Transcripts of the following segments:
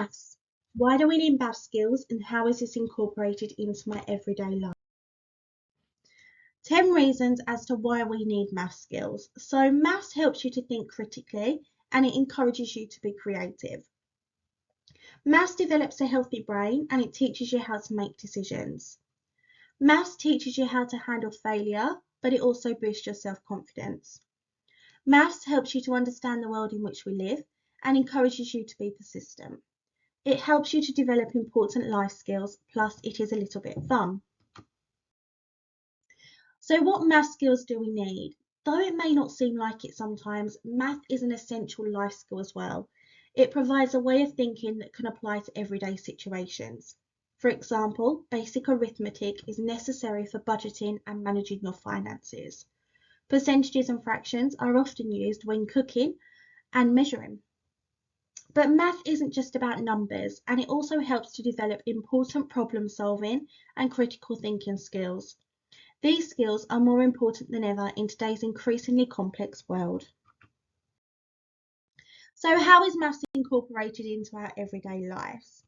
Maths. Why do we need math skills and how is this incorporated into my everyday life? 10 reasons as to why we need math skills. So maths helps you to think critically and it encourages you to be creative. Maths develops a healthy brain and it teaches you how to make decisions. Maths teaches you how to handle failure, but it also boosts your self-confidence. Maths helps you to understand the world in which we live and encourages you to be persistent. It helps you to develop important life skills, plus it is a little bit fun. So what math skills do we need? Though it may not seem like it sometimes, math is an essential life skill as well. It provides a way of thinking that can apply to everyday situations. For example, basic arithmetic is necessary for budgeting and managing your finances. Percentages and fractions are often used when cooking and measuring. But math isn't just about numbers, and it also helps to develop important problem solving and critical thinking skills. These skills are more important than ever in today's increasingly complex world. So how is maths incorporated into our everyday lives?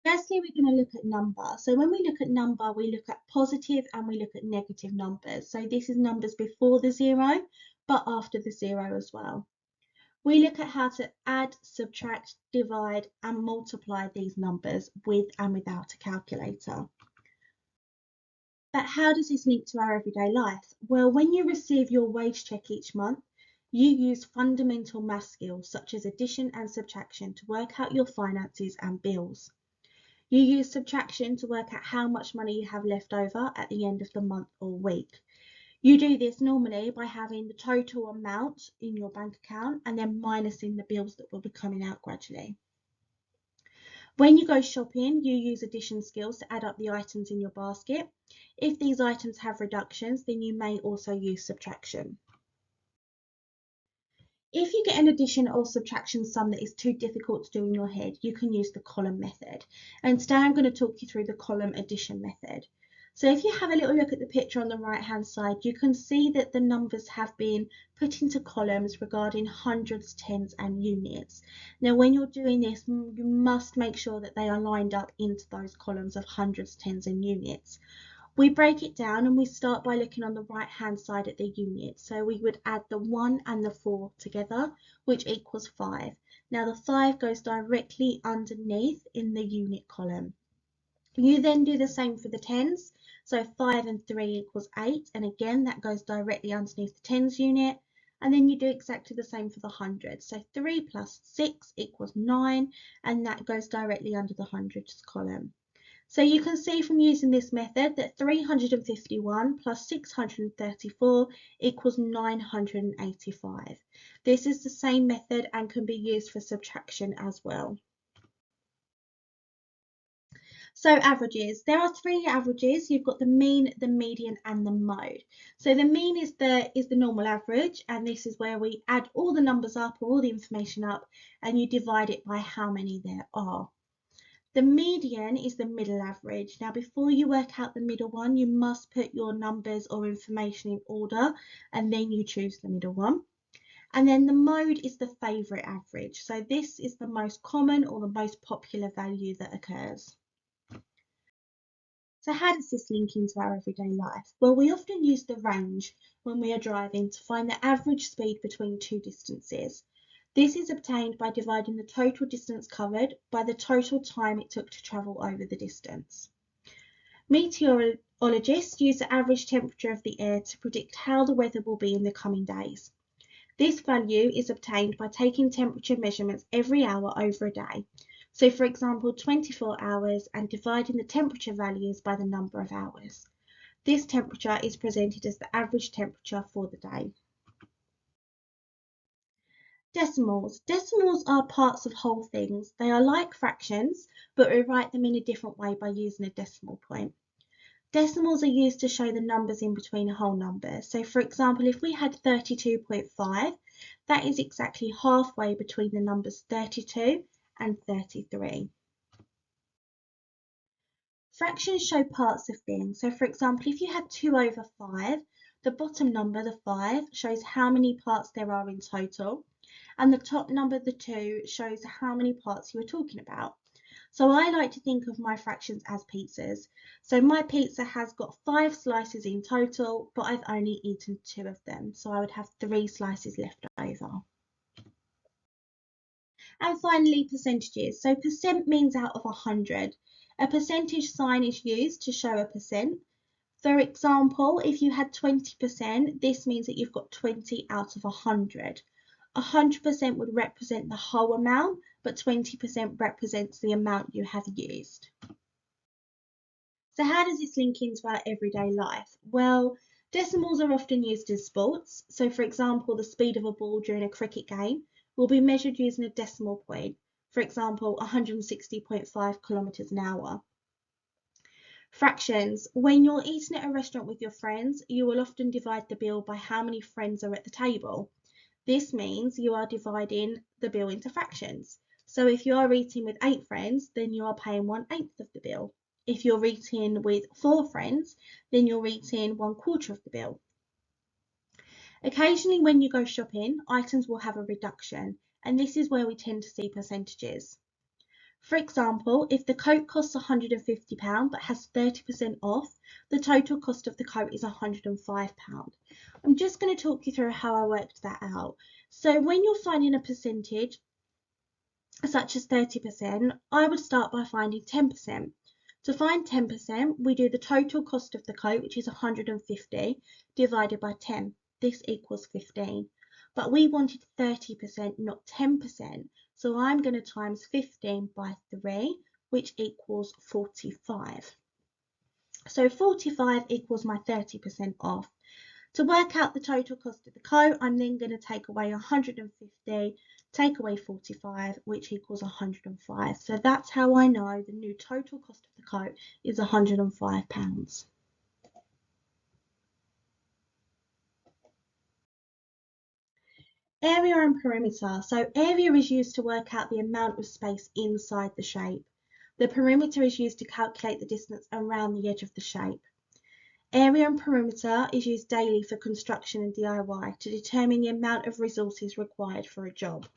Firstly, we're going to look at number. So when we look at number, we look at positive and we look at negative numbers. So this is numbers before the zero, but after the zero as well. We look at how to add, subtract, divide, and multiply these numbers with and without a calculator. But how does this link to our everyday life? Well, when you receive your wage check each month, you use fundamental math skills such as addition and subtraction to work out your finances and bills. You use subtraction to work out how much money you have left over at the end of the month or week. You do this normally by having the total amount in your bank account and then minusing the bills that will be coming out gradually. When you go shopping, you use addition skills to add up the items in your basket. If these items have reductions, then you may also use subtraction. If you get an addition or subtraction sum that is too difficult to do in your head, you can use the column method. And today I'm going to talk you through the column addition method. So if you have a little look at the picture on the right hand side, you can see that the numbers have been put into columns regarding hundreds, tens and units. Now when you're doing this, you must make sure that they are lined up into those columns of hundreds, tens and units. We break it down and we start by looking on the right hand side at the units. So we would add the 1 and the 4 together, which equals 5. Now the 5 goes directly underneath in the unit column. You then do the same for the tens. So 5 and 3 equals 8, and again that goes directly underneath the tens unit. And then you do exactly the same for the hundreds. So 3 plus 6 equals 9, and that goes directly under the hundreds column. So you can see from using this method that 351 plus 634 equals 985. This is the same method and can be used for subtraction as well. So averages, there are 3 averages. You've got the mean, the median and the mode. So the mean is the normal average, and this is where we add all the numbers up or all the information up and you divide it by how many there are. The median is the middle average. Now before you work out the middle one, you must put your numbers or information in order and then you choose the middle one. And then the mode is the favourite average. So this is the most common or the most popular value that occurs. So how does this link into our everyday life? Well, we often use the range when we are driving to find the average speed between 2 distances. This is obtained by dividing the total distance covered by the total time it took to travel over the distance. Meteorologists use the average temperature of the air to predict how the weather will be in the coming days. This value is obtained by taking temperature measurements every hour over a day. So for example, 24 hours and dividing the temperature values by the number of hours. This temperature is presented as the average temperature for the day. Decimals. Decimals are parts of whole things. They are like fractions, but we write them in a different way by using a decimal point. Decimals are used to show the numbers in between whole numbers. So for example, if we had 32.5, that is exactly halfway between the numbers 32 and 33. Fractions show parts of things. So for example, if you had 2 over 5, the bottom number, the 5, shows how many parts there are in total. and the top number of the two shows how many parts you were talking about. So I like to think of my fractions as pizzas. So my pizza has got 5 slices in total, but I've only eaten 2 of them. So I would have 3 slices left over. And finally, percentages. So percent means out of 100. A percentage sign is used to show a percent. For example, if you had 20%, this means that you've got 20 out of 100. 100% would represent the whole amount, but 20% represents the amount you have used. So how does this link into our everyday life? Well, decimals are often used in sports. So for example, the speed of a ball during a cricket game will be measured using a decimal point. For example, 160.5 kilometers an hour. Fractions. When you're eating at a restaurant with your friends, you will often divide the bill by how many friends are at the table. This means you are dividing the bill into fractions. So if you are eating with 8 friends, then you are paying 1/8 of the bill. If you're eating with 4 friends, then you're eating 1/4 of the bill. Occasionally when you go shopping, items will have a reduction, and this is where we tend to see percentages. For example, if the coat costs £150 but has 30% off, the total cost of the coat is £105. I'm just going to talk you through how I worked that out. So when you're finding a percentage, such as 30%, I would start by finding 10%. To find 10%, we do the total cost of the coat, which is 150, divided by 10. This equals 15. But we wanted 30%, not 10%. So I'm going to times 15 by 3, which equals 45. So 45 equals my 30% off. To work out the total cost of the coat, I'm then going to take away 150, take away 45, which equals 105. So that's how I know the new total cost of the coat is £105. Area and perimeter. So area is used to work out the amount of space inside the shape. The perimeter is used to calculate the distance around the edge of the shape. Area and perimeter is used daily for construction and DIY to determine the amount of resources required for a job.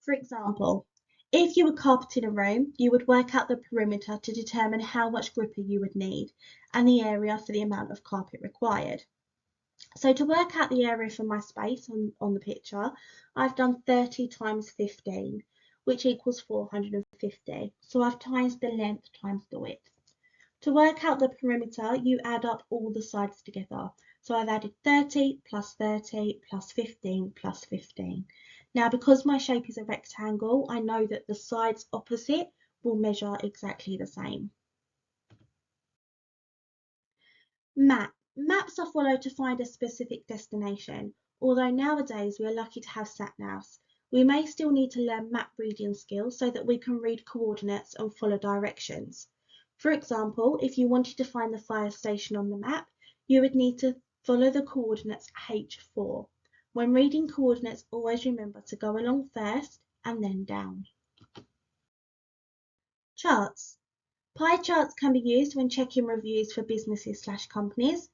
For example, if you were carpeting a room, you would work out the perimeter to determine how much gripper you would need and the area for the amount of carpet required. So to work out the area for my space on the picture, I've done 30 times 15, which equals 450. So I've times the length times the width. To work out the perimeter, you add up all the sides together. So I've added 30 plus 30 plus 15 plus 15. Now, because my shape is a rectangle, I know that the sides opposite will measure exactly the same. Map. Maps are followed to find a specific destination. Although nowadays we are lucky to have sat-navs, we may still need to learn map reading skills so that we can read coordinates and follow directions. For example, if you wanted to find the fire station on the map, you would need to follow the coordinates H4. When reading coordinates, always remember to go along first and then down. Charts. Pie charts can be used when checking reviews for businesses/companies.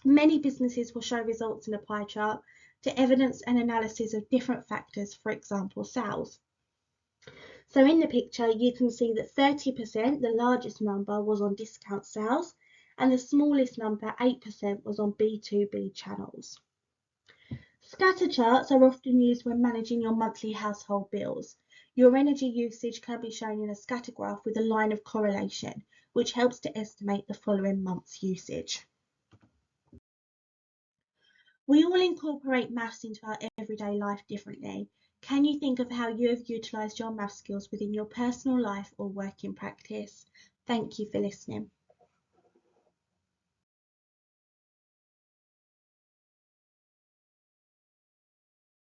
Many businesses will show results in a pie chart to evidence an analysis of different factors, for example, sales. So in the picture, you can see that 30%, the largest number, was on discount sales, and the smallest number, 8%, was on B2B channels. Scatter charts are often used when managing your monthly household bills. Your energy usage can be shown in a scatter graph with a line of correlation, which helps to estimate the following month's usage. We all incorporate maths into our everyday life differently. Can you think of how you have utilised your math skills within your personal life or working practice? Thank you for listening.